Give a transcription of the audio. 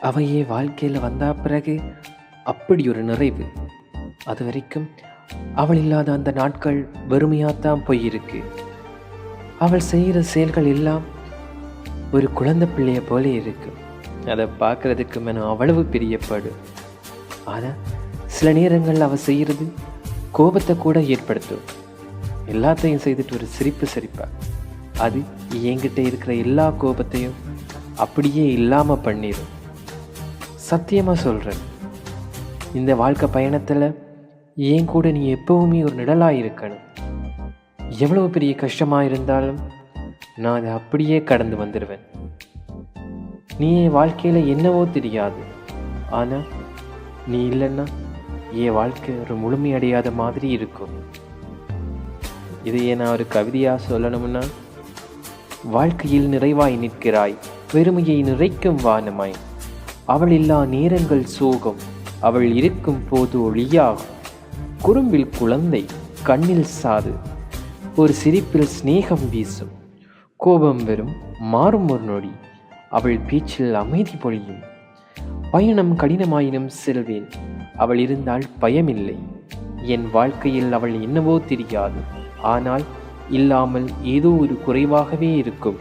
அவையே வாழ்க்கையில் வந்தா பிறகு அப்படி ஒரு நிறைவு. அது வரைக்கும் அவள் இல்லாத அந்த நாட்கள் வெறுமையாத்தான் போயிருக்கு. அவள் செய்கிற செயல்கள் எல்லாம் ஒரு குழந்தை பிள்ளைய போல இருக்கு. அதை பார்க்கறதுக்கு மனம் அவ்வளவு பிரியப்படும். ஆனால் சில நேரங்கள் அவள் செய்கிறது கோபத்தை கூட ஏற்படுத்தும். எல்லாத்தையும் செய்துட்டு ஒரு சிரிப்பா அது என்கிட்ட இருக்கிற எல்லா கோபத்தையும் அப்படியே இல்லாமல் பண்ணிடும். சத்தியமாக சொல்கிறேன், இந்த வாழ்க்கை பயணத்தில் என் கூட நீ எப்பவுமே ஒரு நிழலாக இருக்கணும். எவ்வளவு பெரிய கஷ்டமாக இருந்தாலும் நான் அதை அப்படியே கடந்து வந்துடுவேன். நீ என் வாழ்க்கையில் என்னவோ தெரியாது, ஆனால் நீ இல்லைன்னா என் வாழ்க்கை ஒரு முழுமையடையாத மாதிரி இருக்கும். இதையே நான் ஒரு கவிதையாக சொல்லணும்னா, வாழ்க்கையில் நிறைவாய் நிற்கிறாய், பெருமையை நிறைக்கும் வானமாய். அவள் இல்லா நேரங்கள் சோகம், அவள் இருக்கும் போது ஒளியாகும். குறும்பில் குழந்தை, கண்ணில் சாது, ஒரு சிரிப்பில் சிநேகம் வீசும். கோபம் வரும், மாறும் ஒரு நொடி, அவள் பேச்சில் அமைதி பொழியும். பயணம் கடினமாயினும் செல்வேன், அவள் இருந்தால் பயமில்லை. என் வாழ்க்கையில் அவள் என்னவோ தெரியாது, ஆனால் இல்லாமல் ஏதோ ஒரு குறைவாகவே இருக்கும்.